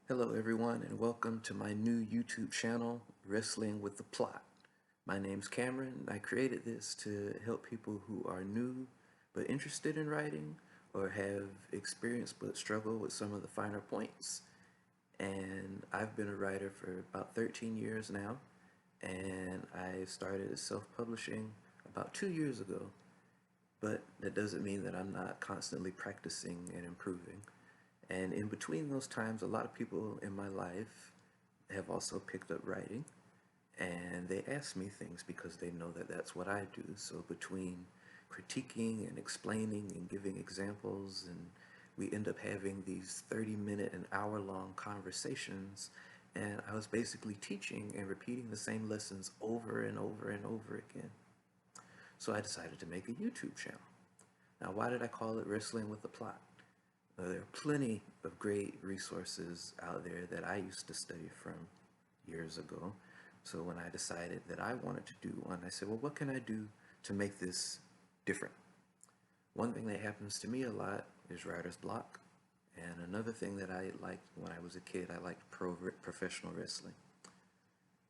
Hello everyone and welcome to my new YouTube channel, Wrestling with the Plot. My name's Cameron. I created this to help people who are new but interested in writing or have experience but struggle with some of the finer points. And I've been a writer for about 13 years now, and I started self-publishing about 2 years ago. But that doesn't mean that I'm not constantly practicing and improving. And in between those times, a lot of people in my life have also picked up writing, and they ask me things because they know that that's what I do. So between critiquing and explaining and giving examples, and we end up having these 30-minute and hour-long conversations, and I was basically teaching and repeating the same lessons over and over and over again. So I decided to make a YouTube channel. Now, why did I call it Wrestling with the Plot? There are plenty of great resources out there that I used to study from years ago. So when I decided that I wanted to do one, I said, well, what can I do to make this different? One thing that happens to me a lot is writer's block. And another thing that I liked when I was a kid, I liked professional wrestling.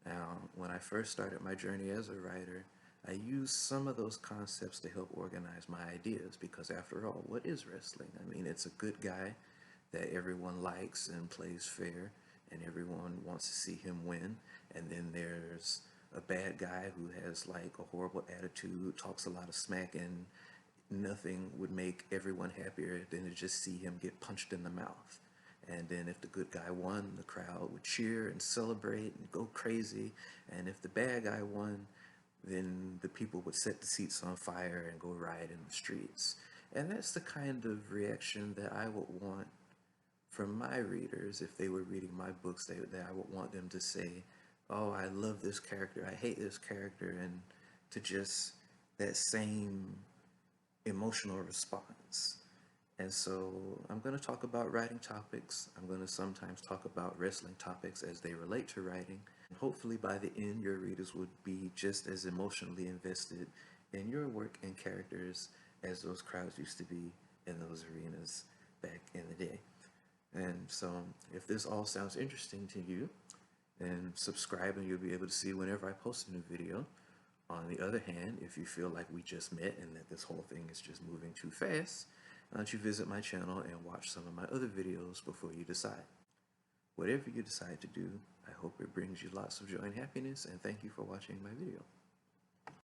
Now, when I first started my journey as a writer, I used some of those concepts to help organize my ideas because after all, what is wrestling? I mean, it's a good guy that everyone likes and plays fair and everyone wants to see him win. And then there's a bad guy who has like a horrible attitude, talks a lot of smack, and nothing would make everyone happier than to just see him get punched in the mouth. And then if the good guy won, the crowd would cheer and celebrate and go crazy. And if the bad guy won, then the people would set the seats on fire and go riot in the streets. And that's the kind of reaction that I would want from my readers if they were reading my books, that I would want them to say, oh, I love this character, I hate this character, and to just that same emotional response. And so I'm going to talk about writing topics. I'm going to sometimes talk about wrestling topics as they relate to writing. And hopefully by the end, your readers would be just as emotionally invested in your work and characters as those crowds used to be in those arenas back in the day. And so if this all sounds interesting to you, then subscribe and you'll be able to see whenever I post a new video. On the other hand, if you feel like we just met and that this whole thing is just moving too fast, why don't you visit my channel and watch some of my other videos before you decide. Whatever you decide to do, I hope it brings you lots of joy and happiness, and thank you for watching my video.